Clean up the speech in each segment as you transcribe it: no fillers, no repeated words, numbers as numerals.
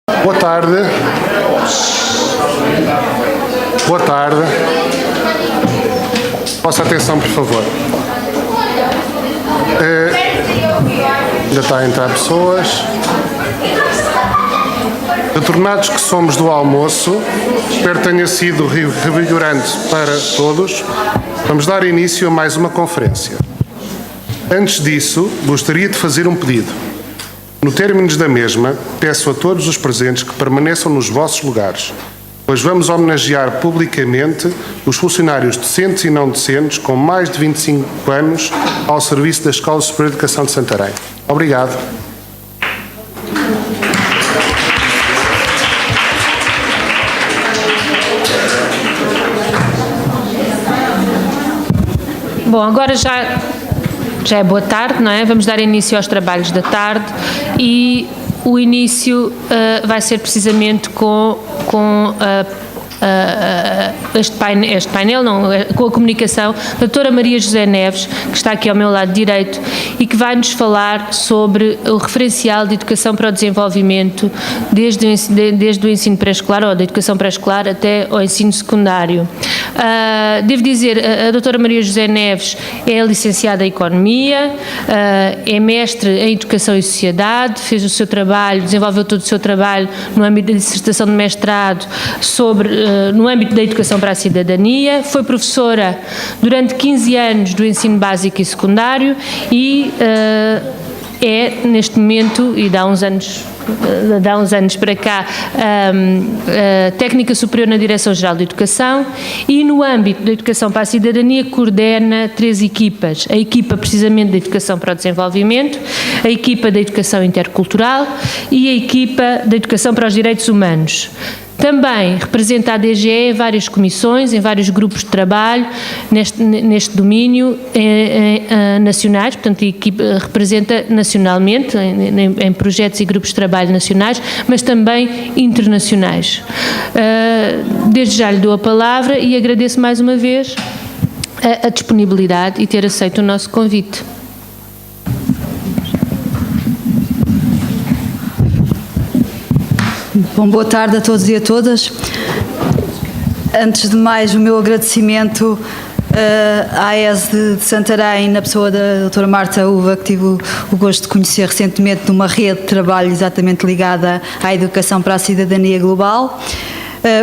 Boa tarde. Boa tarde. Vossa atenção, por favor. Já está a entrar pessoas. Retornados que somos do almoço, espero que tenha sido revigorante para todos. Vamos dar início a mais uma conferência. Antes disso, gostaria de fazer um pedido. No término da mesma, peço a todos os presentes que permaneçam nos vossos lugares, pois vamos homenagear publicamente os funcionários docentes e não docentes com mais de 25 anos ao serviço da Escola Superior de Educação de Santarém. Obrigado. Bom, agora já é boa tarde, não é? Vamos dar início aos trabalhos da tarde e o início vai ser precisamente com este painel, com a comunicação da doutora Maria José Neves, que está aqui ao meu lado direito e que vai nos falar sobre o referencial de educação para o desenvolvimento desde o ensino pré-escolar ou da educação pré-escolar até ao ensino secundário. Devo dizer, a doutora Maria José Neves é licenciada em Economia, é mestre em Educação e Sociedade, fez o seu trabalho, desenvolveu todo o seu trabalho no âmbito da dissertação de mestrado no âmbito da educação para a cidadania, foi professora durante 15 anos do ensino básico e secundário e é, neste momento, e dá uns anos para cá, técnica superior na Direção-Geral de Educação e no âmbito da educação para a cidadania coordena 3 equipas, a equipa precisamente da educação para o desenvolvimento, a equipa da educação intercultural e a equipa da educação para os direitos humanos. Também representa a DGE em várias comissões, em vários grupos de trabalho neste domínio nacionais, portanto a equipe representa nacionalmente em projetos e grupos de trabalho nacionais, mas também internacionais. Desde já lhe dou a palavra e agradeço mais uma vez a disponibilidade e ter aceito o nosso convite. Bom, boa tarde a todos e a todas. Antes de mais, o meu agradecimento à AES de Santarém, na pessoa da doutora Marta Uva, que tive o gosto de conhecer recentemente numa rede de trabalho exatamente ligada à educação para a cidadania global.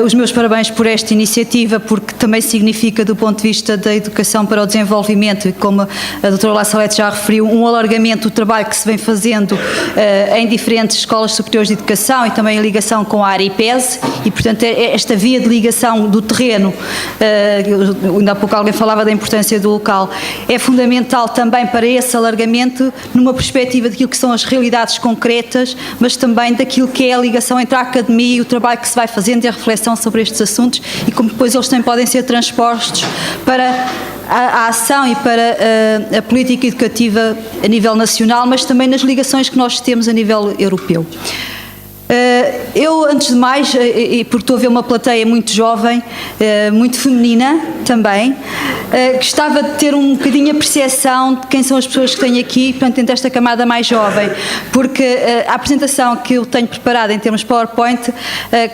Os meus parabéns por esta iniciativa, porque também significa, do ponto de vista da educação para o desenvolvimento, e como a doutora La Salete já referiu, um alargamento do trabalho que se vem fazendo em diferentes escolas superiores de educação e também em ligação com a área IPES, e portanto esta via de ligação do terreno, ainda há pouco alguém falava da importância do local, é fundamental também para esse alargamento numa perspectiva daquilo que são as realidades concretas, mas também daquilo que é a ligação entre a academia e o trabalho que se vai fazendo e a reflexão sobre estes assuntos e como depois eles também podem ser transpostos para a ação e para a política educativa a nível nacional, mas também nas ligações que nós temos a nível europeu. Eu, antes de mais, e porque estou a ver uma plateia muito jovem, muito feminina também, gostava de ter um bocadinho a percepção de quem são as pessoas que tenho aqui, portanto, dentro desta camada mais jovem, porque a apresentação que eu tenho preparada em termos de PowerPoint,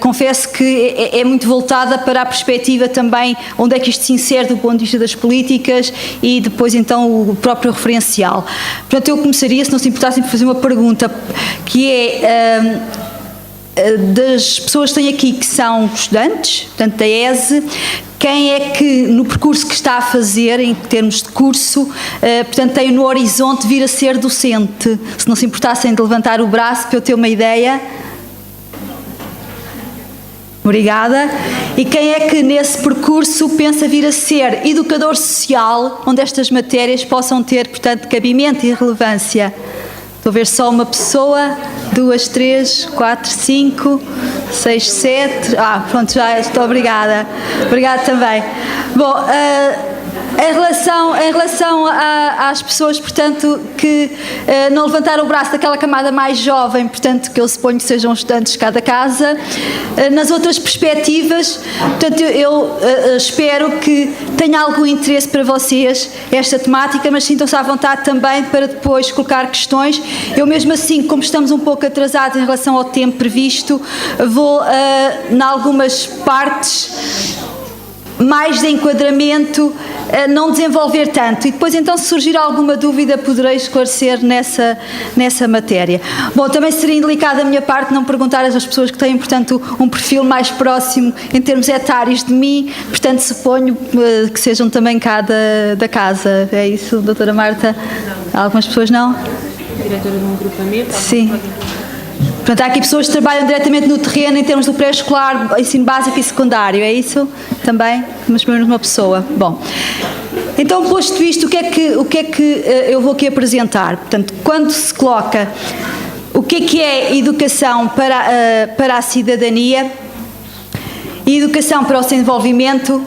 confesso que é muito voltada para a perspectiva também onde é que isto se insere do ponto de vista das políticas e depois então o próprio referencial. Portanto, eu começaria, se não se importassem, por fazer uma pergunta que é das pessoas que têm aqui que são estudantes, portanto da ESE, quem é que no percurso que está a fazer, em termos de curso, portanto tem no horizonte vir a ser docente? Se não se importassem de levantar o braço para eu ter uma ideia. Obrigada. E quem é que nesse percurso pensa vir a ser educador social, onde estas matérias possam ter, portanto, cabimento e relevância? Estou a ver só uma pessoa, 2, 3, 4, 5, 6, 7... pronto, já estou, obrigada. Obrigada também. Bom, Em relação às pessoas, portanto, que não levantaram o braço daquela camada mais jovem, portanto, que eu suponho que sejam estudantes de cada casa, nas outras perspectivas, portanto, eu espero que tenha algum interesse para vocês esta temática, mas sintam-se à vontade também para depois colocar questões. Eu mesmo assim, como estamos um pouco atrasados em relação ao tempo previsto, vou, em algumas partes mais de enquadramento, não desenvolver tanto, e depois então se surgir alguma dúvida poderei esclarecer nessa matéria. Bom, também seria indelicado da minha parte não perguntar às pessoas que têm, portanto, um perfil mais próximo em termos etários de mim, portanto suponho que sejam também cá da casa. É isso, doutora Marta? Algumas pessoas não? Diretora de um agrupamento? Sim. Portanto, há aqui pessoas que trabalham diretamente no terreno em termos do pré-escolar, ensino básico e secundário, é isso? Também? Mas pelo menos uma pessoa. Bom, então, posto isto, o que é que eu vou aqui apresentar? Portanto, quando se coloca o que é educação para a cidadania e educação para o desenvolvimento,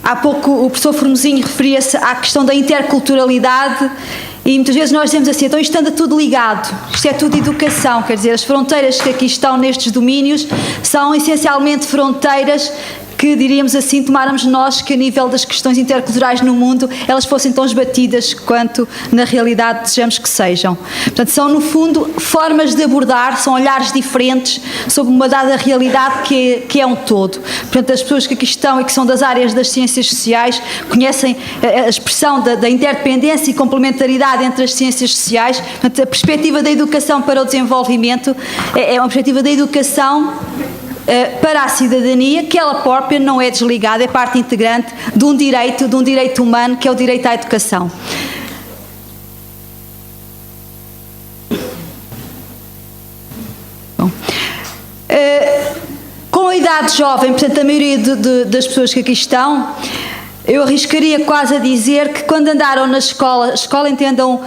há pouco o professor Formosinho referia-se à questão da interculturalidade. E muitas vezes nós dizemos assim, então isto anda tudo ligado, isto é tudo educação, quer dizer, as fronteiras que aqui estão nestes domínios são essencialmente fronteiras que, diríamos assim, tomáramos nós que a nível das questões interculturais no mundo, elas fossem tão esbatidas quanto na realidade desejamos que sejam. Portanto, são no fundo formas de abordar, são olhares diferentes sobre uma dada realidade que é um todo. Portanto, as pessoas que aqui estão e que são das áreas das ciências sociais conhecem a expressão da interdependência e complementaridade entre as ciências sociais. Portanto, a perspectiva da educação para o desenvolvimento é uma perspectiva da educação para a cidadania, que ela própria não é desligada, é parte integrante de um direito humano, que é o direito à educação. Bom, com a idade jovem, portanto, a maioria das pessoas que aqui estão, eu arriscaria quase a dizer que quando andaram na escola entendam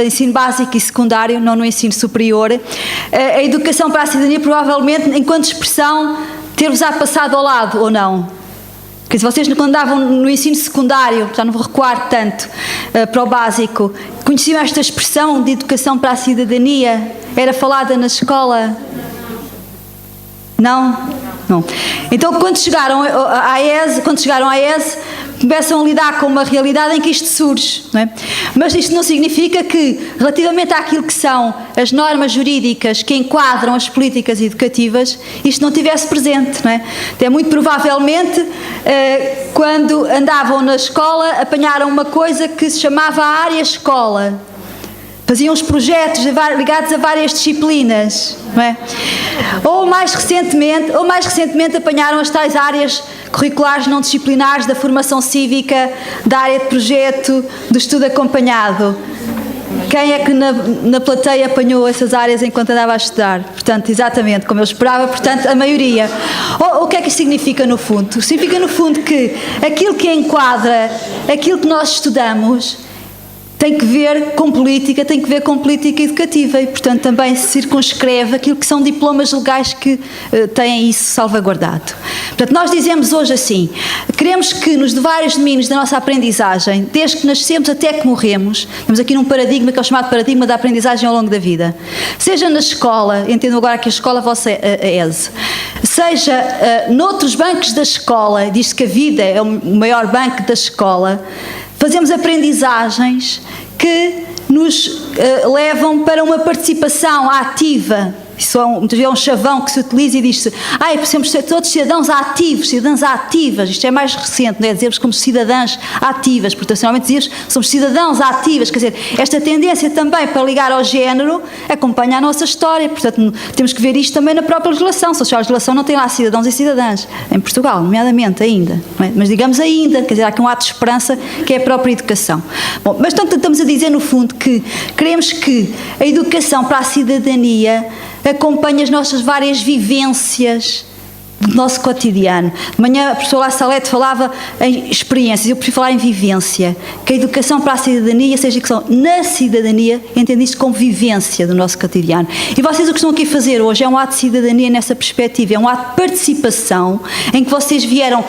ensino básico e secundário, não no ensino superior, a educação para a cidadania provavelmente, enquanto expressão, ter-vos-á passado ao lado, ou não? Quer dizer, vocês quando andavam no ensino secundário, já não vou recuar tanto para o básico, conheciam esta expressão de educação para a cidadania? Era falada na escola? Não? Não. Então, quando chegaram à ESE, começam a lidar com uma realidade em que isto surge, não é? Mas isto não significa que, relativamente àquilo que são as normas jurídicas que enquadram as políticas educativas, isto não estivesse presente, não é? Até muito provavelmente, quando andavam na escola, apanharam uma coisa que se chamava a área escola. Faziam os projetos ligados a várias disciplinas, não é? Ou mais recentemente apanharam as tais áreas curriculares não disciplinares da formação cívica, da área de projeto, do estudo acompanhado. Quem é que na plateia apanhou essas áreas enquanto andava a estudar? Portanto, exatamente como eu esperava, portanto, a maioria. O que é que isto significa no fundo? Significa no fundo que aquilo que enquadra, aquilo que nós estudamos, tem que ver com política educativa e, portanto, também se circunscreve aquilo que são diplomas legais que têm isso salvaguardado. Portanto, nós dizemos hoje assim, queremos que nos vários domínios da nossa aprendizagem, desde que nascemos até que morremos, estamos aqui num paradigma que é o chamado paradigma da aprendizagem ao longo da vida, seja na escola, entendo agora que a escola vossa é a ESE, seja noutros bancos da escola, diz que a vida é o maior banco da escola, fazemos aprendizagens que nos levam para uma participação ativa. Isso muitas vezes é um chavão que se utiliza e diz-se precisamos ser todos cidadãos ativos, cidadãs ativas. Isto é mais recente, não é? Dizemos como cidadãs ativas, proporcionalmente dizemos somos cidadãos ativas. Quer dizer, esta tendência também para ligar ao género acompanha a nossa história. Portanto, temos que ver isto também na própria legislação. Se a legislação não tem lá cidadãos e cidadãs, em Portugal, nomeadamente ainda, não é? Mas digamos ainda, quer dizer, há aqui um ato de esperança que é a própria educação. Bom, mas então estamos a dizer no fundo que queremos que a educação para a cidadania acompanha as nossas várias vivências, do nosso cotidiano. De manhã a professora Salete falava em experiências, eu prefiro falar em vivência, que a educação para a cidadania seja educação na cidadania, entende isto como vivência do nosso cotidiano. E vocês o que estão aqui a fazer hoje é um ato de cidadania nessa perspectiva, é um ato de participação em que vocês vieram,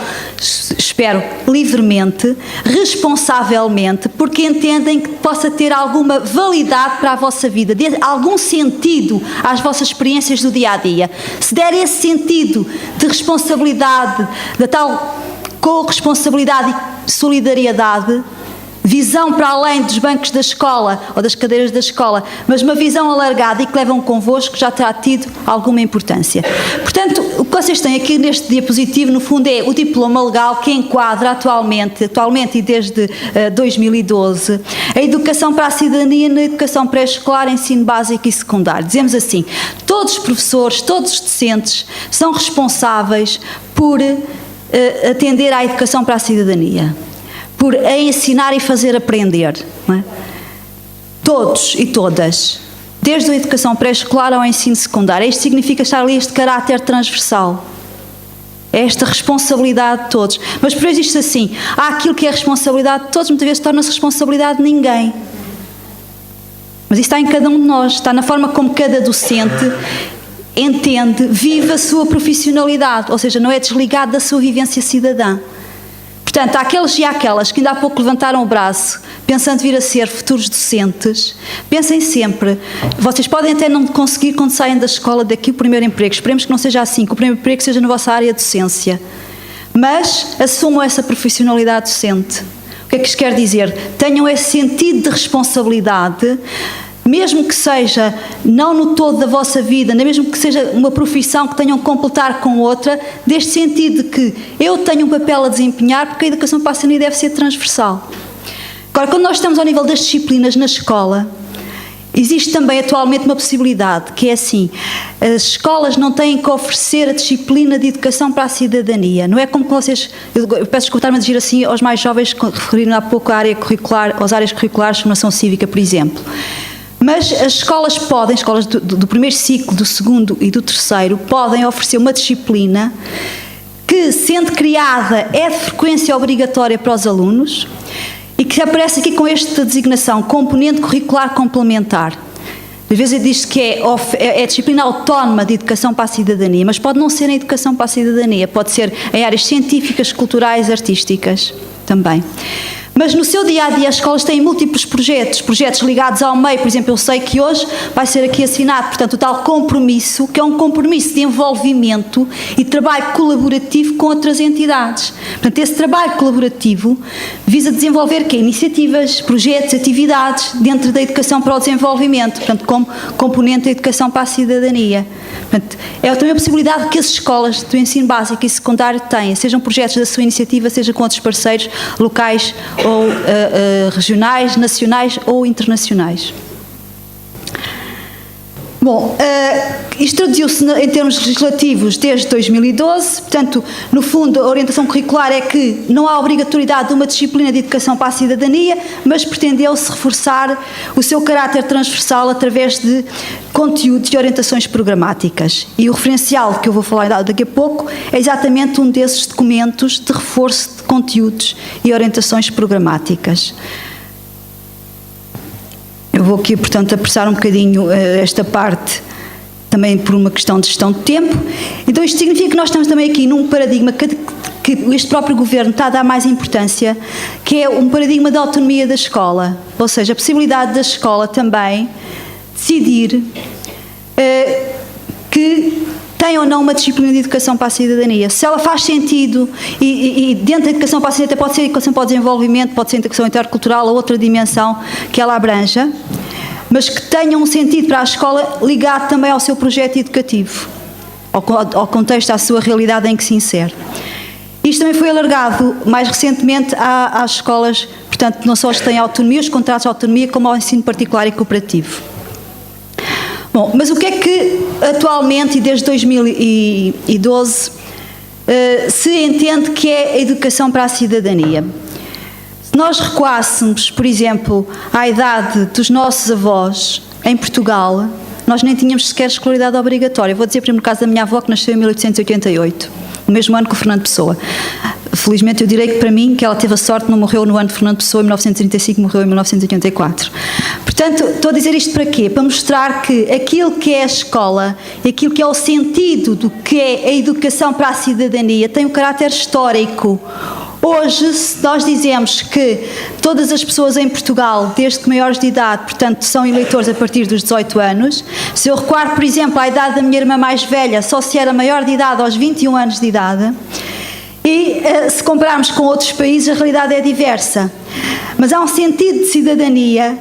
espero, livremente, responsavelmente, porque entendem que possa ter alguma validade para a vossa vida, dê algum sentido às vossas experiências do dia-a-dia. Se der esse sentido de responsabilidade, da tal corresponsabilidade e solidariedade, visão para além dos bancos da escola ou das cadeiras da escola, mas uma visão alargada e que levam convosco, já terá tido alguma importância. Portanto, o que vocês têm aqui neste diapositivo, no fundo, é o diploma legal que enquadra atualmente e desde 2012, a educação para a cidadania na educação pré-escolar, ensino básico e secundário. Dizemos assim, todos os professores, todos os docentes são responsáveis por atender à educação para a cidadania, por a ensinar e fazer aprender, não é? Todos e todas, desde a educação pré-escolar ao ensino secundário. Isto significa estar ali este caráter transversal, esta responsabilidade de todos. Mas por isso isto assim, há aquilo que é responsabilidade de todos, muitas vezes torna-se responsabilidade de ninguém. Mas isso está em cada um de nós, está na forma como cada docente entende, vive a sua profissionalidade, ou seja, não é desligado da sua vivência cidadã. Portanto, há aqueles e aquelas que ainda há pouco levantaram o braço, pensando vir a ser futuros docentes, pensem sempre, vocês podem até não conseguir quando saem da escola daqui o primeiro emprego, esperemos que não seja assim, que o primeiro emprego seja na vossa área de docência, mas assumam essa profissionalidade docente. O que é que isto quer dizer? Tenham esse sentido de responsabilidade, mesmo que seja não no todo da vossa vida, mesmo que seja uma profissão que tenham que completar com outra, deste sentido de que eu tenho um papel a desempenhar, porque a educação para a cidadania deve ser transversal. Agora, quando nós estamos ao nível das disciplinas na escola, existe também atualmente uma possibilidade, que é assim, as escolas não têm que oferecer a disciplina de educação para a cidadania. Não é como que vocês, eu peço desculpa estar-me a dizer assim aos mais jovens, referindo há pouco à área curricular, às áreas curriculares de formação cívica, por exemplo. Mas as escolas podem, escolas do primeiro ciclo, do segundo e do terceiro, podem oferecer uma disciplina que, sendo criada, é de frequência obrigatória para os alunos e que aparece aqui com esta designação, componente curricular complementar. Às vezes diz que é disciplina autónoma de educação para a cidadania, mas pode não ser em educação para a cidadania, pode ser em áreas científicas, culturais, artísticas também. Mas no seu dia-a-dia as escolas têm múltiplos projetos ligados ao meio. Por exemplo, eu sei que hoje vai ser aqui assinado, portanto, o tal compromisso, que é um compromisso de envolvimento e trabalho colaborativo com outras entidades. Portanto, esse trabalho colaborativo visa desenvolver iniciativas, projetos, atividades dentro da educação para o desenvolvimento, portanto, como componente da educação para a cidadania. Portanto, é também a possibilidade que as escolas do ensino básico e secundário têm, sejam projetos da sua iniciativa, seja com outros parceiros locais ou regionais, nacionais ou internacionais. Bom, isto traduziu-se em termos legislativos desde 2012, portanto, no fundo, a orientação curricular é que não há obrigatoriedade de uma disciplina de educação para a cidadania, mas pretendeu-se reforçar o seu caráter transversal através de conteúdos e orientações programáticas. E o referencial que eu vou falar daqui a pouco é exatamente um desses documentos de reforço de conteúdos e orientações programáticas. Eu vou aqui, portanto, apressar um bocadinho esta parte, também por uma questão de gestão de tempo. Então, isto significa que nós estamos também aqui num paradigma que este próprio Governo está a dar mais importância, que é um paradigma da autonomia da escola, ou seja, a possibilidade da escola também decidir que tem ou não uma disciplina de educação para a cidadania. Se ela faz sentido, e dentro da educação para a cidadania pode ser educação para o desenvolvimento, pode ser educação intercultural ou outra dimensão que ela abranja, mas que tenha um sentido para a escola ligado também ao seu projeto educativo, ao contexto, à sua realidade em que se insere. Isto também foi alargado mais recentemente às escolas, portanto, não só as que têm autonomia, os contratos de autonomia, como ao ensino particular e cooperativo. Bom, mas o que é que atualmente e desde 2012 se entende que é a educação para a cidadania? Se nós recuássemos, por exemplo, à idade dos nossos avós em Portugal, nós nem tínhamos sequer escolaridade obrigatória. Vou dizer primeiro o caso da minha avó, que nasceu em 1888, no mesmo ano que o Fernando Pessoa. Felizmente eu direi que para mim, que ela teve a sorte, não morreu no ano de Fernando Pessoa, em 1935, morreu em 1984. Portanto, estou a dizer isto para quê? Para mostrar que aquilo que é a escola, aquilo que é o sentido do que é a educação para a cidadania, tem um caráter histórico. Hoje, se nós dizemos que todas as pessoas em Portugal, desde que maiores de idade, portanto, são eleitores a partir dos 18 anos, se eu recuar, por exemplo, à idade da minha irmã mais velha, só se era maior de idade aos 21 anos de idade, e se compararmos com outros países, a realidade é diversa. Mas há um sentido de cidadania,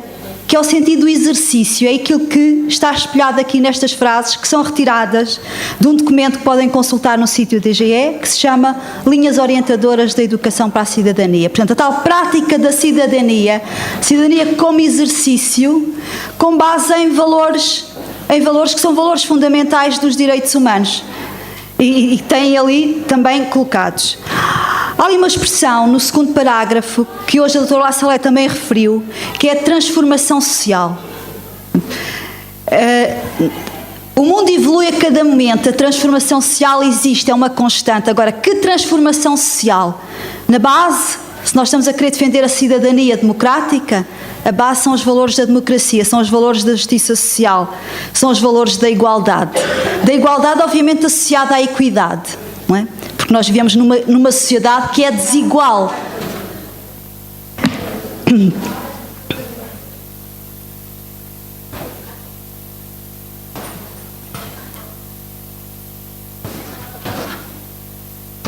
que é o sentido do exercício, é aquilo que está espelhado aqui nestas frases, que são retiradas de um documento que podem consultar no sítio DGE, que se chama Linhas Orientadoras da Educação para a Cidadania. Portanto, a tal prática da cidadania como exercício, com base em valores que são valores fundamentais dos direitos humanos. E têm ali também colocados. Há ali uma expressão no segundo parágrafo, que hoje a doutora La Salete também referiu, que é a transformação social. O mundo evolui a cada momento, a transformação social existe, é uma constante. Agora, que transformação social? Na base, se nós estamos a querer defender a cidadania democrática, a base são os valores da democracia, são os valores da justiça social, são os valores da igualdade. Da igualdade, obviamente, associada à equidade, não é? Porque nós vivemos numa sociedade que é desigual. Vou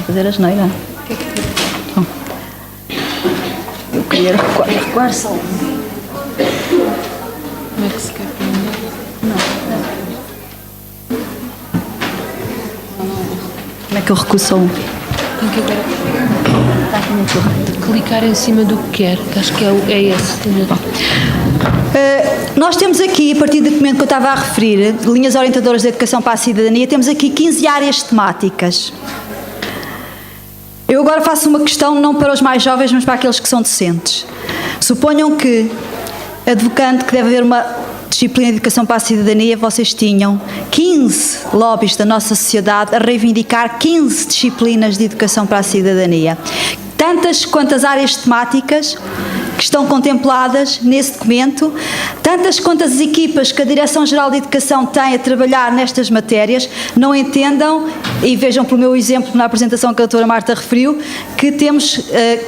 fazer a asneira. Eu queria recuar só. Como é que se quer aprender? Como é que eu recuo só um? Tem que agora clicar em cima do que quer, que acho que é esse. Nós temos aqui, a partir do documento que eu estava a referir, Linhas Orientadoras da Educação para a Cidadania, temos aqui 15 áreas temáticas. Eu agora faço uma questão não para os mais jovens, mas para aqueles que são docentes. Suponham que, advocando que deve haver uma disciplina de educação para a cidadania, vocês tinham 15 lobbies da nossa sociedade a reivindicar 15 disciplinas de educação para a cidadania. Tantas quanto as áreas temáticas que estão contempladas nesse documento, tantas quanto as equipas que a Direção-Geral de Educação tem a trabalhar nestas matérias, não entendam, e vejam pelo meu exemplo na apresentação que a doutora Marta referiu, que temos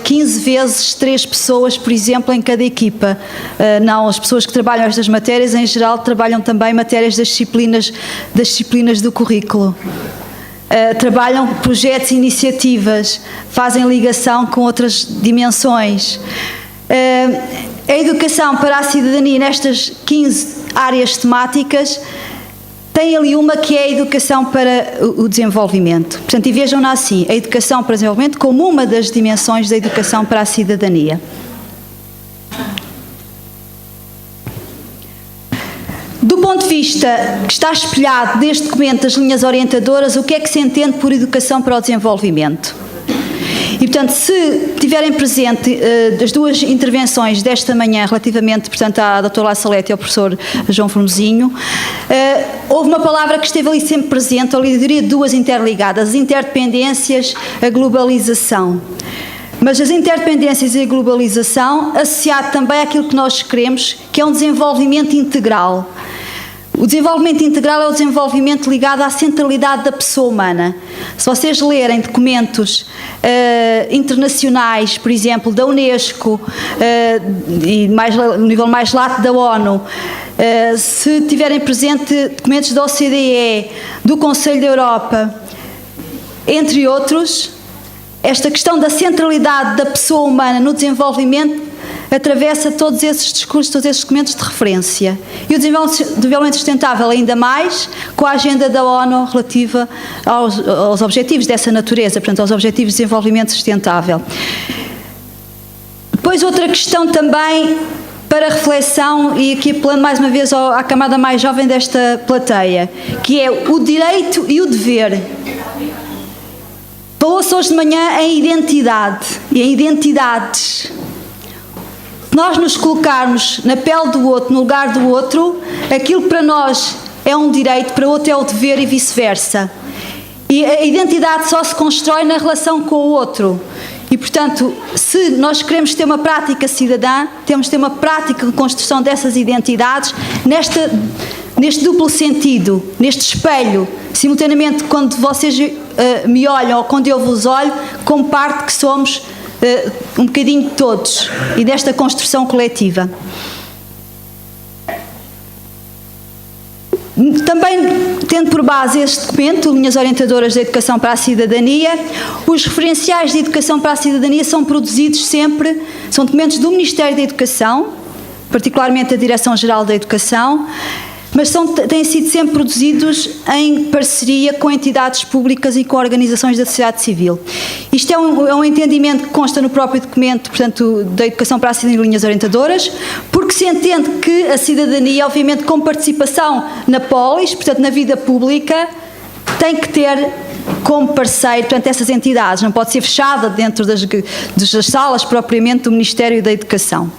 15 vezes 3 pessoas, por exemplo, em cada equipa. Não, as pessoas que trabalham estas matérias, em geral, trabalham também matérias das disciplinas do currículo. Trabalham projetos e iniciativas, fazem ligação com outras dimensões. A educação para a cidadania nestas 15 áreas temáticas tem ali uma que é a educação para o desenvolvimento. Portanto, e vejam-na assim, a educação para o desenvolvimento como uma das dimensões da educação para a cidadania. Do ponto de vista que está espelhado neste documento das linhas orientadoras, o que é que se entende por educação para o desenvolvimento? E, portanto, se tiverem presente as duas intervenções desta manhã relativamente, portanto, à doutora La Salete e ao professor João Formosinho, houve uma palavra que esteve ali sempre presente, ali eu diria duas interligadas, as interdependências, a globalização. Mas as interdependências e a globalização associado também àquilo que nós queremos, que é um desenvolvimento integral. O desenvolvimento integral é o desenvolvimento ligado à centralidade da pessoa humana. Se vocês lerem documentos internacionais, por exemplo, da Unesco e no nível mais lato da ONU, se tiverem presente documentos da OCDE, do Conselho da Europa, entre outros, esta questão da centralidade da pessoa humana no desenvolvimento atravessa todos esses discursos, todos esses documentos de referência. E o desenvolvimento sustentável ainda mais com a agenda da ONU relativa aos objetivos dessa natureza, portanto, aos objetivos de desenvolvimento sustentável. Depois outra questão também para reflexão, e aqui apelando mais uma vez à camada mais jovem desta plateia, que é o direito e o dever. Falou-se hoje de manhã em identidade e em identidades. Nós nos colocarmos na pele do outro, no lugar do outro, aquilo que para nós é um direito, para outro é o dever e vice-versa. E a identidade só se constrói na relação com o outro. E, portanto, se nós queremos ter uma prática cidadã, temos de ter uma prática de construção dessas identidades neste duplo sentido, neste espelho, simultaneamente quando vocês me olham ou quando eu vos olho, como parte que somos um bocadinho de todos e desta construção coletiva. Também, tendo por base este documento, Linhas Orientadoras da Educação para a Cidadania, os referenciais de educação para a cidadania são produzidos sempre, são documentos do Ministério da Educação, particularmente da Direção-Geral da Educação, mas têm sido sempre produzidos em parceria com entidades públicas e com organizações da sociedade civil. Isto é um entendimento que consta no próprio documento, portanto, da Educação para a Cidadania e Linhas Orientadoras, porque se entende que a cidadania, obviamente, com participação na polis, portanto, na vida pública, tem que ter como parceiro, portanto, essas entidades, não pode ser fechada dentro das salas propriamente do Ministério da Educação.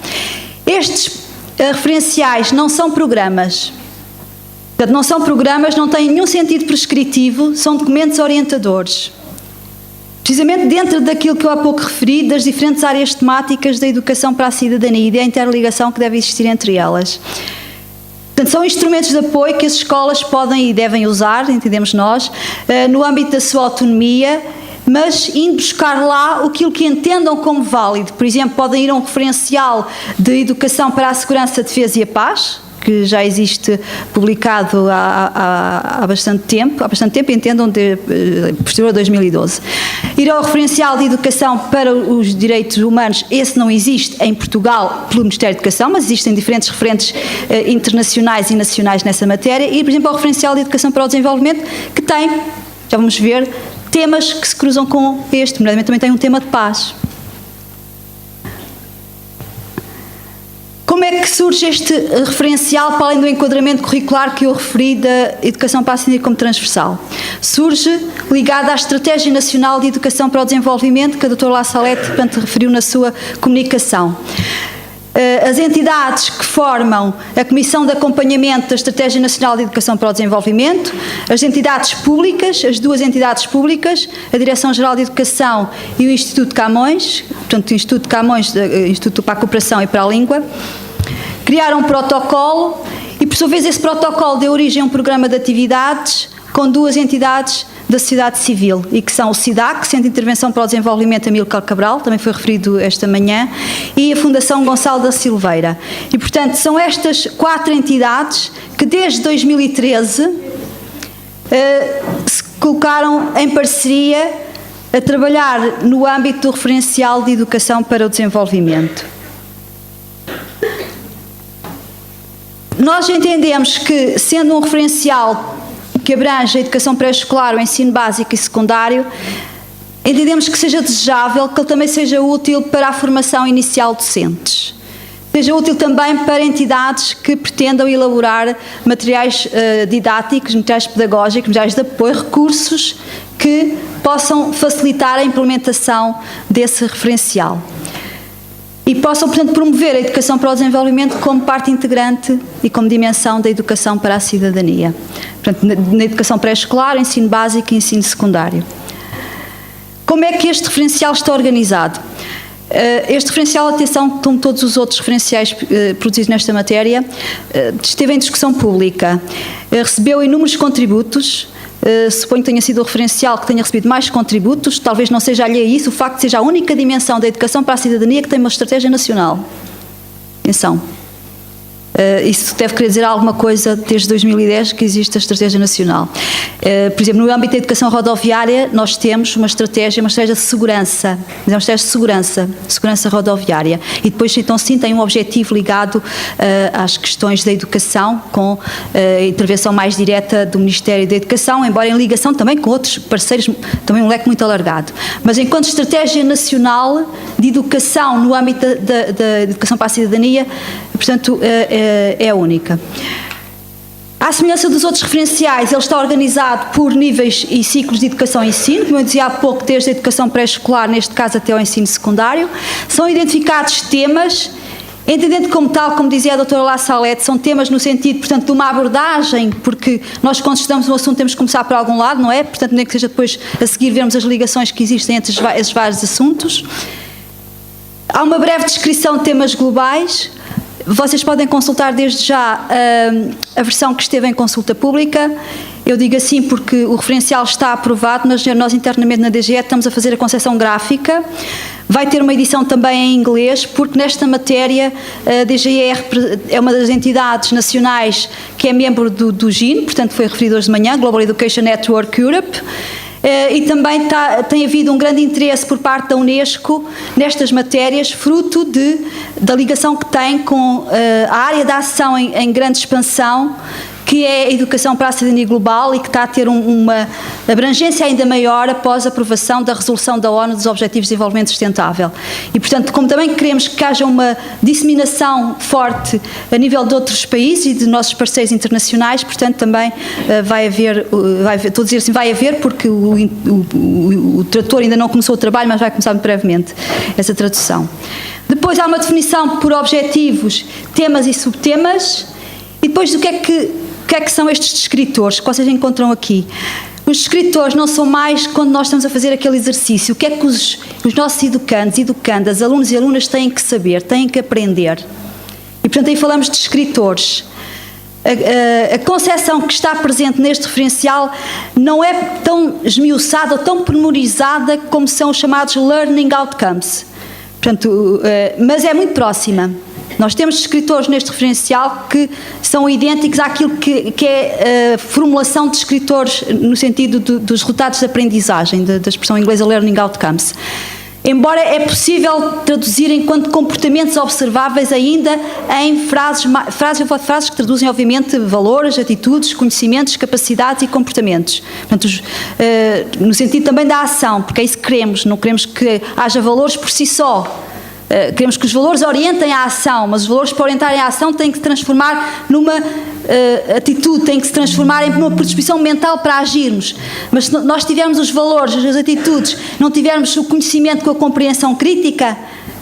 Estes referenciais não são programas. Portanto, não são programas, não têm nenhum sentido prescritivo, são documentos orientadores. Precisamente dentro daquilo que eu há pouco referi, das diferentes áreas temáticas da educação para a cidadania e da interligação que deve existir entre elas. Portanto, são instrumentos de apoio que as escolas podem e devem usar, entendemos nós, no âmbito da sua autonomia, mas indo buscar lá aquilo que entendam como válido. Por exemplo, podem ir a um referencial de educação para a segurança, a defesa e a paz, que já existe publicado há bastante tempo, entendam, posterior a 2012. Ir ao referencial de educação para os direitos humanos, esse não existe em Portugal pelo Ministério da Educação, mas existem diferentes referentes internacionais e nacionais nessa matéria. E, por exemplo, ao referencial de educação para o desenvolvimento, que tem, já vamos ver, temas que se cruzam com este, nomeadamente também tem um tema de paz. Como é que surge este referencial, para além do enquadramento curricular que eu referi da educação para a cidadania como transversal? Surge ligado à Estratégia Nacional de Educação para o Desenvolvimento, que a doutora La Salette, portanto, referiu na sua comunicação. As entidades que formam a Comissão de Acompanhamento da Estratégia Nacional de Educação para o Desenvolvimento, as entidades públicas, as duas entidades públicas, a Direção-Geral de Educação e o Instituto de Camões, portanto, o Instituto de Camões, Instituto para a Cooperação e para a Língua, criaram um protocolo e, por sua vez, esse protocolo deu origem a um programa de atividades com duas entidades da sociedade civil, e que são o SIDAC, Centro de Intervenção para o Desenvolvimento Amílcar Cabral, também foi referido esta manhã, e a Fundação Gonçalo da Silveira. E, portanto, são estas 4 entidades que desde 2013 se colocaram em parceria a trabalhar no âmbito do referencial de educação para o desenvolvimento. Nós entendemos que, sendo um referencial que abrange a educação pré-escolar, o ensino básico e secundário, entendemos que seja desejável que ele também seja útil para a formação inicial de docentes. Seja útil também para entidades que pretendam elaborar materiais didáticos, materiais pedagógicos, materiais de apoio, recursos que possam facilitar a implementação desse referencial. E possam, portanto, promover a educação para o desenvolvimento como parte integrante e como dimensão da educação para a cidadania. Portanto, na educação pré-escolar, ensino básico e ensino secundário. Como é que este referencial está organizado? Este referencial, atenção, como todos os outros referenciais produzidos nesta matéria, esteve em discussão pública, recebeu inúmeros contributos. Suponho que tenha sido o referencial que tenha recebido mais contributos, talvez não seja alheio a isso o facto de seja a única dimensão da educação para a cidadania que tem uma estratégia nacional. Atenção. Isso deve querer dizer alguma coisa desde 2010 que existe a estratégia nacional. Por exemplo, no âmbito da educação rodoviária, nós temos uma estratégia de segurança, uma estratégia de segurança rodoviária. E depois, então, sim, tem um objetivo ligado às questões da educação, com a intervenção mais direta do Ministério da Educação, embora em ligação também com outros parceiros, também um leque muito alargado. Mas enquanto estratégia nacional de educação no âmbito da educação para a cidadania, portanto, é única. À semelhança dos outros referenciais, ele está organizado por níveis e ciclos de educação e ensino, como eu dizia há pouco, desde a educação pré-escolar, neste caso até ao ensino secundário. São identificados temas Entendendo como tal, como dizia a doutora La Salette, são temas no sentido, portanto, de uma abordagem, porque nós quando estudamos um assunto temos que começar por algum lado, não é? Portanto, nem que seja depois a seguir vermos as ligações que existem entre esses vários assuntos. Há uma breve descrição de temas globais. Vocês podem consultar desde já a versão que esteve em consulta pública. Eu digo assim porque o referencial está aprovado, mas nós internamente na DGE estamos a fazer a concepção gráfica. Vai ter uma edição também em inglês, porque nesta matéria a DGE é uma das entidades nacionais que é membro do GIN, portanto foi referido hoje de manhã, Global Education Network Europe, e também tem havido um grande interesse por parte da Unesco nestas matérias, fruto da ligação que tem com a área da ação em grande expansão, que é a educação para a cidadania global e que está a ter uma abrangência ainda maior após a aprovação da resolução da ONU dos Objetivos de Desenvolvimento Sustentável. E, portanto, como também queremos que haja uma disseminação forte a nível de outros países e de nossos parceiros internacionais, portanto, também vai haver, estou a dizer assim, vai haver, porque o tradutor ainda não começou o trabalho, mas vai começar muito brevemente essa tradução. Depois há uma definição por objetivos, temas e subtemas, e depois o que é que são estes descritores que vocês encontram aqui? Os descritores não são mais quando nós estamos a fazer aquele exercício. O que é que os nossos educandos, educandas, alunos e alunas têm que saber, têm que aprender? E, portanto, aí falamos de descritores. A concepção que está presente neste referencial não é tão esmiuçada ou tão pormenorizada como são os chamados Learning Outcomes. Portanto, mas é muito próxima. Nós temos descritores neste referencial que são idênticos àquilo que é a formulação de descritores no sentido dos resultados de aprendizagem, da expressão inglesa Learning Outcomes. Embora é possível traduzir enquanto comportamentos observáveis ainda em frases que traduzem, obviamente, valores, atitudes, conhecimentos, capacidades e comportamentos. Portanto, no sentido também da ação, porque é isso que queremos, não queremos que haja valores por si só. Queremos que os valores orientem a ação, mas os valores para orientarem a ação têm que se transformar numa atitude, têm que se transformar em uma predisposição mental para agirmos. Mas se nós tivermos os valores, as atitudes, não tivermos o conhecimento com a compreensão crítica,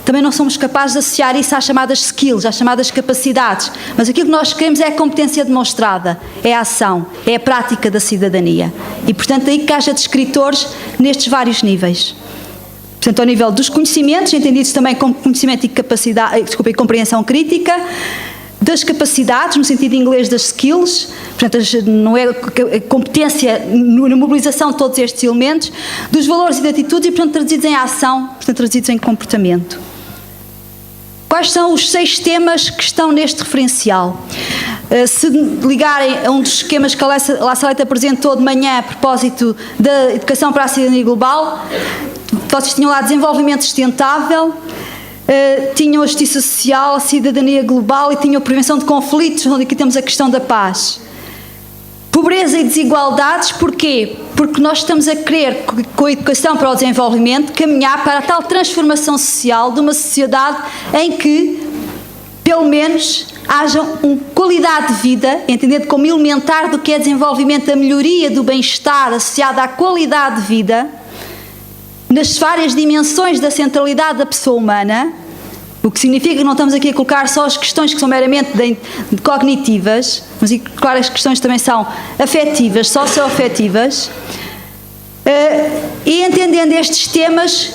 também não somos capazes de associar isso às chamadas skills, às chamadas capacidades. Mas aquilo que nós queremos é a competência demonstrada, é a ação, é a prática da cidadania. E, portanto, aí que haja descritores nestes vários níveis. Portanto, ao nível dos conhecimentos, entendidos também como conhecimento e capacidade, e compreensão crítica, das capacidades, no sentido inglês das skills, portanto, não é a competência na mobilização de todos estes elementos, dos valores e de atitudes, e, portanto, traduzidos em ação, portanto, traduzidos em comportamento. Quais são os 6 temas que estão neste referencial? Se ligarem a um dos esquemas que a La Salette apresentou de manhã a propósito da educação para a cidadania global, vocês tinham lá desenvolvimento sustentável, tinham a justiça social, a cidadania global e tinham a prevenção de conflitos, onde aqui temos a questão da paz. Pobreza e desigualdades, porquê? Porque nós estamos a querer, com a educação para o desenvolvimento, caminhar para a tal transformação social de uma sociedade em que, pelo menos, haja uma qualidade de vida, entendendo como elementar do que é desenvolvimento, a melhoria do bem-estar associada à qualidade de vida, nas várias dimensões da centralidade da pessoa humana, o que significa que não estamos aqui a colocar só as questões que são meramente cognitivas, mas claro, as questões também são afetivas, socioafetivas, e entendendo estes temas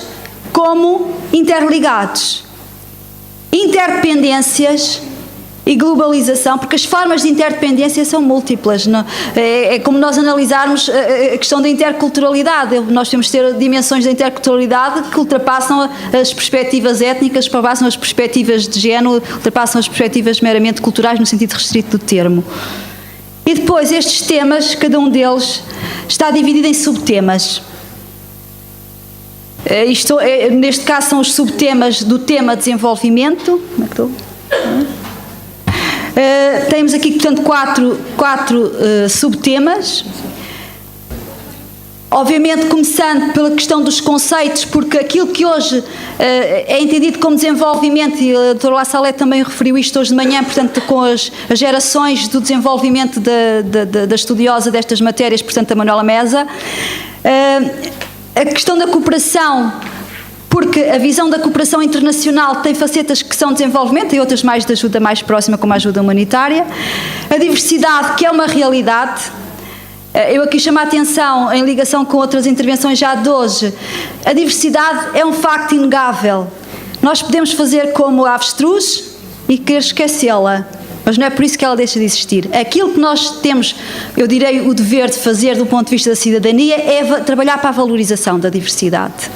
como interligados, interdependências e globalização, porque as formas de interdependência são múltiplas. Não? É como nós analisarmos a questão da interculturalidade. Nós temos de ter dimensões da interculturalidade que ultrapassam as perspectivas étnicas, ultrapassam as perspectivas de género, ultrapassam as perspectivas meramente culturais no sentido restrito do termo. E depois estes temas, cada um deles está dividido em subtemas. Neste caso são os subtemas do tema desenvolvimento. Como é que estou? Temos aqui, portanto, quatro subtemas. Obviamente, começando pela questão dos conceitos, porque aquilo que hoje é entendido como desenvolvimento, e a doutora La Salette também referiu isto hoje de manhã, portanto, com as gerações do desenvolvimento da estudiosa destas matérias, portanto, a Manuela Meza, a questão da cooperação porque a visão da cooperação internacional tem facetas que são de desenvolvimento e outras mais de ajuda mais próxima, como a ajuda humanitária. A diversidade, que é uma realidade. Eu aqui chamo a atenção, em ligação com outras intervenções já de hoje, a diversidade é um facto inegável. Nós podemos fazer como a avestruz e querer esquecê-la, mas não é por isso que ela deixa de existir. Aquilo que nós temos, eu direi, o dever de fazer do ponto de vista da cidadania é trabalhar para a valorização da diversidade.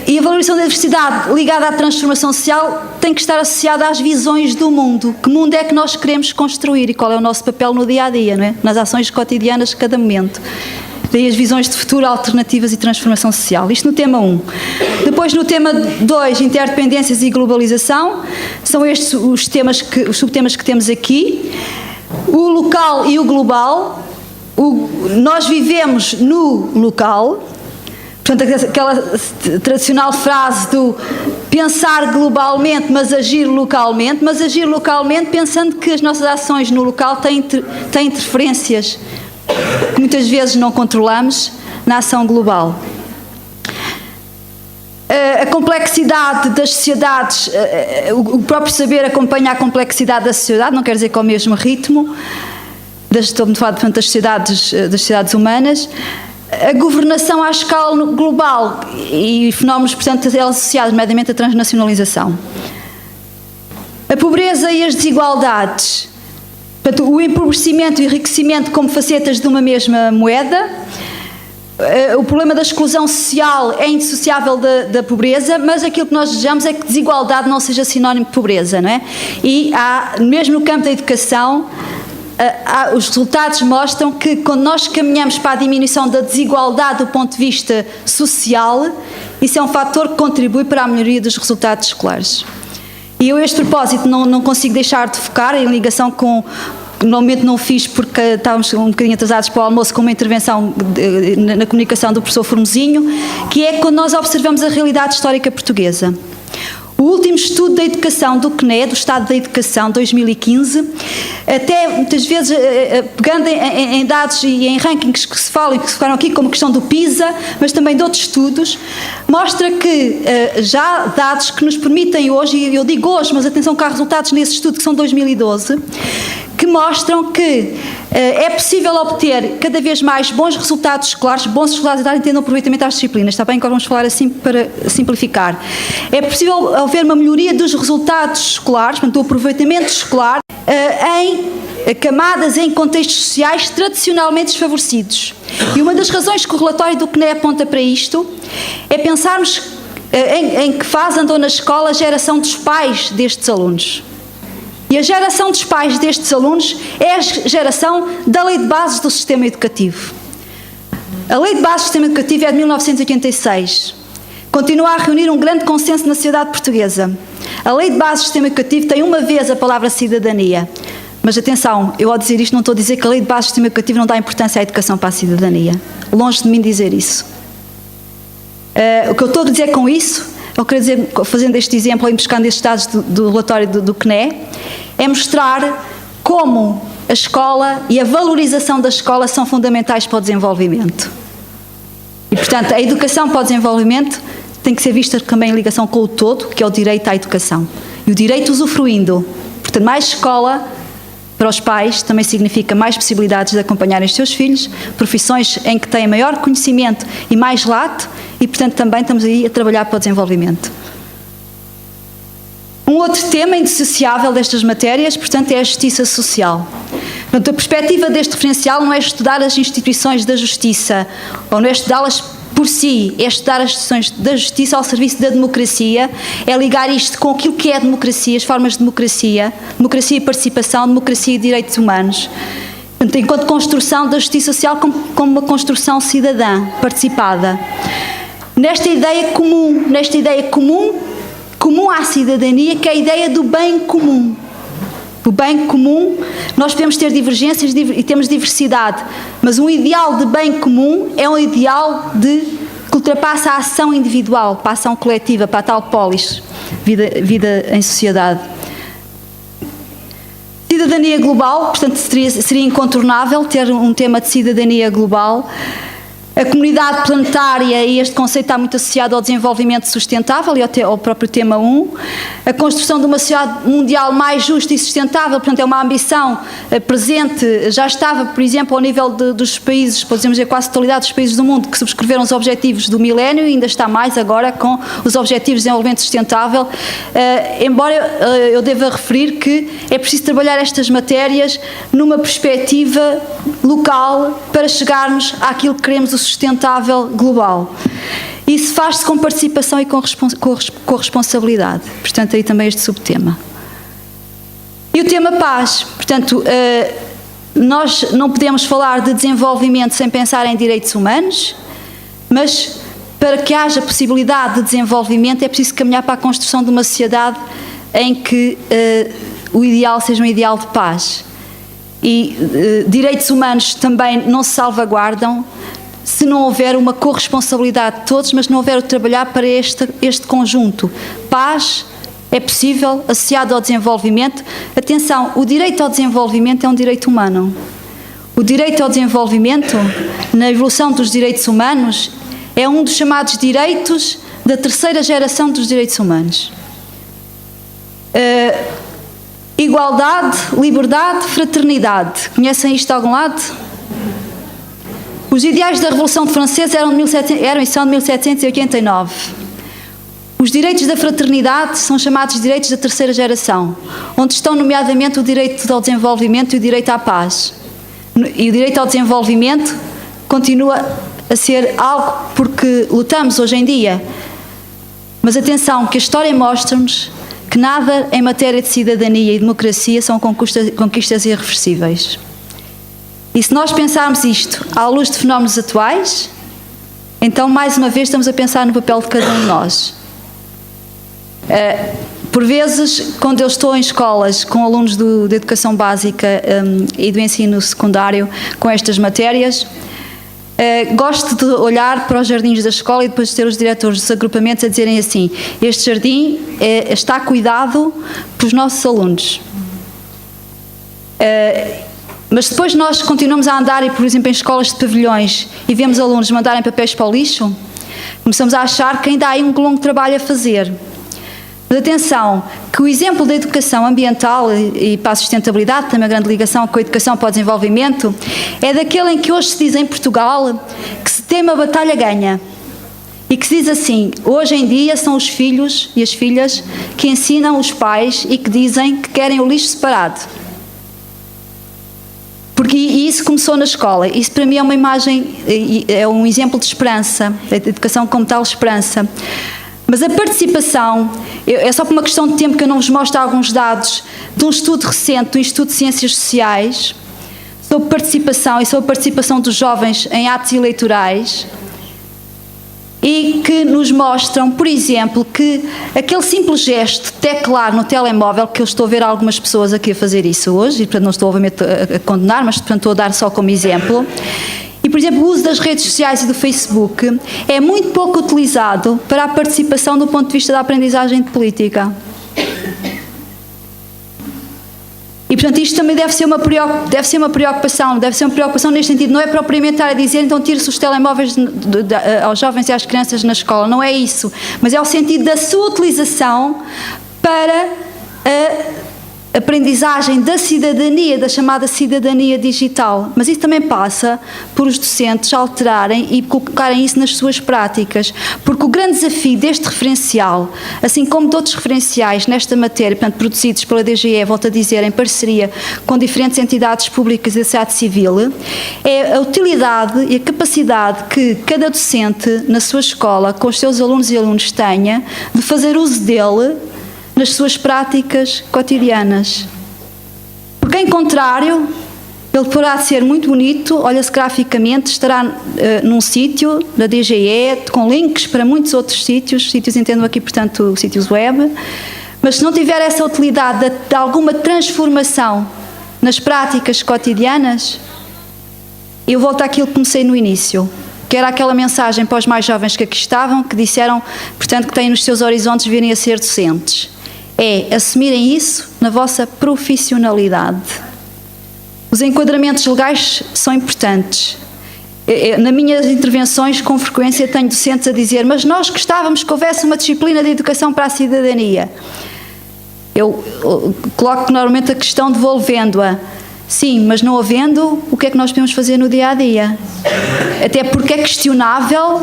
E a valorização da diversidade ligada à transformação social tem que estar associada às visões do mundo. Que mundo é que nós queremos construir e qual é o nosso papel no dia-a-dia, não é? Nas ações cotidianas de cada momento. Daí as visões de futuro, alternativas e transformação social. Isto no tema 1. Depois no tema 2, interdependências e globalização. São estes os subtemas que temos aqui. O local e o global. Nós vivemos no local. Portanto, aquela tradicional frase do pensar globalmente, mas agir localmente pensando que as nossas ações no local têm interferências que muitas vezes não controlamos na ação global. A complexidade das sociedades, o próprio saber acompanha a complexidade da sociedade, não quer dizer que ao mesmo ritmo, estou a falar das sociedades humanas. A governação à escala global e fenómenos, portanto, associados, nomeadamente à transnacionalização. A pobreza e as desigualdades. Portanto, o empobrecimento e o enriquecimento como facetas de uma mesma moeda. O problema da exclusão social é indissociável da pobreza, mas aquilo que nós desejamos é que desigualdade não seja sinónimo de pobreza, não é? E mesmo no campo da educação, os resultados mostram que quando nós caminhamos para a diminuição da desigualdade do ponto de vista social, isso é um fator que contribui para a melhoria dos resultados escolares. E eu a este propósito não consigo deixar de focar em ligação com, normalmente não fiz porque estávamos um bocadinho atrasados para o almoço, com uma intervenção na comunicação do professor Formosinho, que é quando nós observamos a realidade histórica portuguesa. O último estudo da educação do CNE, do Estado da Educação, 2015, até muitas vezes pegando em dados e em rankings que se falam e que se ficaram aqui, como a questão do PISA, mas também de outros estudos, mostra que já há dados que nos permitem hoje, e eu digo hoje, mas atenção que há resultados nesse estudo que são de 2012, que mostram que é possível obter cada vez mais bons resultados escolares, e tendo aproveitamento às disciplinas, está bem? Agora vamos falar assim para simplificar. É possível haver uma melhoria dos resultados escolares, portanto, do aproveitamento escolar, em camadas, em contextos sociais tradicionalmente desfavorecidos. E uma das razões que o relatório do CNE aponta para isto é pensarmos em que fase andou na escola a geração dos pais destes alunos. E a geração dos pais destes alunos é a geração da Lei de Bases do Sistema Educativo. A Lei de Bases do Sistema Educativo é de 1986. Continua a reunir um grande consenso na sociedade portuguesa. A Lei de Bases do Sistema Educativo tem uma vez a palavra cidadania. Mas atenção, eu ao dizer isto não estou a dizer que a Lei de Bases do Sistema Educativo não dá importância à educação para a cidadania. Longe de mim dizer isso. O que eu estou a dizer com isso, eu quero dizer, fazendo este exemplo e buscando estes dados do relatório do CNE, é mostrar como a escola e a valorização da escola são fundamentais para o desenvolvimento. E, portanto, a educação para o desenvolvimento tem que ser vista também em ligação com o todo, que é o direito à educação. E o direito usufruindo. Portanto, mais escola para os pais também significa mais possibilidades de acompanharem os seus filhos, profissões em que têm maior conhecimento e mais lato, e, portanto, também estamos aí a trabalhar para o desenvolvimento. Um outro tema indissociável destas matérias, portanto, é a justiça social. Portanto, a perspectiva deste referencial não é estudar as instituições da justiça, ou não é estudá-las por si, é estudar as instituições da justiça ao serviço da democracia, é ligar isto com aquilo que é a democracia, as formas de democracia e participação, democracia e direitos humanos. Portanto, enquanto construção da justiça social como uma construção cidadã, participada. Nesta ideia comum à cidadania, que é a ideia do bem comum. O bem comum, nós podemos ter divergências e temos diversidade, mas um ideal de bem comum é um ideal que ultrapassa a ação individual, para a ação coletiva, para a tal polis, vida em sociedade. Cidadania global, portanto, seria incontornável ter um tema de cidadania global. A comunidade planetária, e este conceito está muito associado ao desenvolvimento sustentável e ao próprio tema 1. A construção de uma sociedade mundial mais justa e sustentável, portanto, é uma ambição presente, já estava, por exemplo, ao nível dos países, podemos dizer quase a totalidade dos países do mundo que subscreveram os objetivos do milénio, e ainda está mais agora com os objetivos de desenvolvimento sustentável, embora eu deva referir que é preciso trabalhar estas matérias numa perspectiva local para chegarmos àquilo que queremos, o sustentável global. Isso faz-se com participação e com responsabilidade. Portanto, aí também este subtema. E o tema paz. Portanto, nós não podemos falar de desenvolvimento sem pensar em direitos humanos, mas para que haja possibilidade de desenvolvimento é preciso caminhar para a construção de uma sociedade em que o ideal seja um ideal de paz. E direitos humanos também não se salvaguardam se não houver uma corresponsabilidade de todos, mas não houver o trabalhar para este conjunto. Paz é possível associado ao desenvolvimento. Atenção, o direito ao desenvolvimento é um direito humano. O direito ao desenvolvimento, na evolução dos direitos humanos, é um dos chamados direitos da terceira geração dos direitos humanos. Igualdade, liberdade, fraternidade. Conhecem isto de algum lado? Os ideais da Revolução Francesa eram e são de 1789. Os direitos da fraternidade são chamados direitos da terceira geração, onde estão nomeadamente o direito ao desenvolvimento e o direito à paz. E o direito ao desenvolvimento continua a ser algo porque lutamos hoje em dia. Mas atenção, que a história mostra-nos que nada em matéria de cidadania e democracia são conquistas irreversíveis. E se nós pensarmos isto à luz de fenómenos atuais, então, mais uma vez, estamos a pensar no papel de cada um de nós. Por vezes, quando eu estou em escolas com alunos de educação básica e do ensino secundário com estas matérias, gosto de olhar para os jardins da escola e depois ter os diretores dos agrupamentos a dizerem assim: este jardim está cuidado pelos nossos alunos. Mas depois nós continuamos a andar, e por exemplo em escolas de pavilhões, e vemos alunos mandarem papéis para o lixo, começamos a achar que ainda há aí um longo trabalho a fazer. Mas atenção, que o exemplo da educação ambiental e para a sustentabilidade, tem uma grande ligação com a educação para o desenvolvimento, é daquele em que hoje se diz em Portugal que se tem uma batalha ganha. E que se diz assim: hoje em dia são os filhos e as filhas que ensinam os pais e que dizem que querem o lixo separado. Porque isso começou na escola. Isso para mim é uma imagem, é um exemplo de esperança, da educação como tal, esperança. Mas a participação, é só por uma questão de tempo que eu não vos mostro alguns dados de um estudo recente do Instituto de Ciências Sociais sobre participação e sobre a participação dos jovens em atos eleitorais, e que nos mostram, por exemplo, que aquele simples gesto de teclar no telemóvel, que eu estou a ver algumas pessoas aqui a fazer isso hoje, e portanto não estou obviamente a condenar, mas portanto estou a dar só como exemplo, e por exemplo o uso das redes sociais e do Facebook é muito pouco utilizado para a participação do ponto de vista da aprendizagem de política. E, portanto, isto também deve ser uma preocupação neste sentido. Não é propriamente estar a dizer, então tire-se os telemóveis aos jovens e às crianças na escola. Não é isso. Mas é o sentido da sua utilização para a aprendizagem da cidadania, da chamada cidadania digital. Mas isso também passa por os docentes alterarem e colocarem isso nas suas práticas. Porque o grande desafio deste referencial, assim como de outros referenciais nesta matéria, portanto, produzidos pela DGE, volto a dizer, em parceria com diferentes entidades públicas e da sociedade civil, é a utilidade e a capacidade que cada docente na sua escola, com os seus alunos e alunos, tenha de fazer uso dele nas suas práticas cotidianas. Porque, em contrário, ele poderá ser muito bonito, olha-se graficamente, estará num sítio da DGE, com links para muitos outros sítios, entendo aqui, portanto, sítios web, mas se não tiver essa utilidade de alguma transformação nas práticas cotidianas, eu volto àquilo que comecei no início, que era aquela mensagem para os mais jovens que aqui estavam, que disseram, portanto, que têm nos seus horizontes virem a ser docentes. É assumirem isso na vossa profissionalidade. Os enquadramentos legais são importantes. nas minhas intervenções, com frequência, tenho docentes a dizer: mas nós gostávamos que houvesse uma disciplina de educação para a cidadania. Eu coloco normalmente a questão devolvendo-a. Sim, mas não havendo, o que é que nós podemos fazer no dia-a-dia? Até porque é questionável,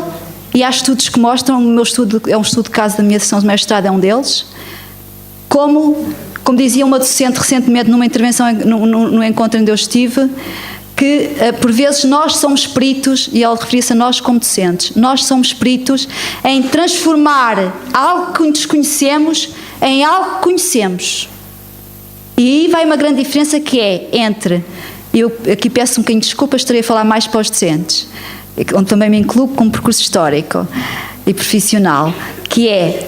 e há estudos que mostram, o meu estudo é um estudo de caso da minha sessão de mestrado, é um deles, como dizia uma docente recentemente numa intervenção no encontro onde eu estive, que por vezes nós somos peritos, e ela referia-se a nós como docentes, nós somos peritos em transformar algo que desconhecemos em algo que conhecemos. E aí vai uma grande diferença, que é entre, eu aqui peço um bocadinho de desculpa, estarei a falar mais para os docentes, onde também me incluo como percurso histórico e profissional, que é,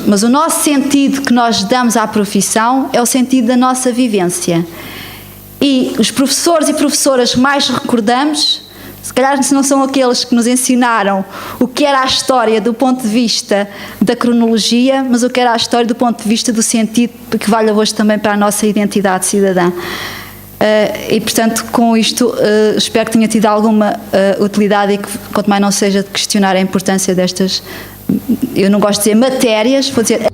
mas o nosso sentido que nós damos à profissão é o sentido da nossa vivência. E os professores e professoras que mais recordamos, se calhar não são aqueles que nos ensinaram o que era a história do ponto de vista da cronologia, mas o que era a história do ponto de vista do sentido que vale hoje também para a nossa identidade cidadã. E, portanto, com isto, espero que tenha tido alguma utilidade e que, quanto mais não seja, de questionar a importância destas, eu não gosto de dizer matérias, vou dizer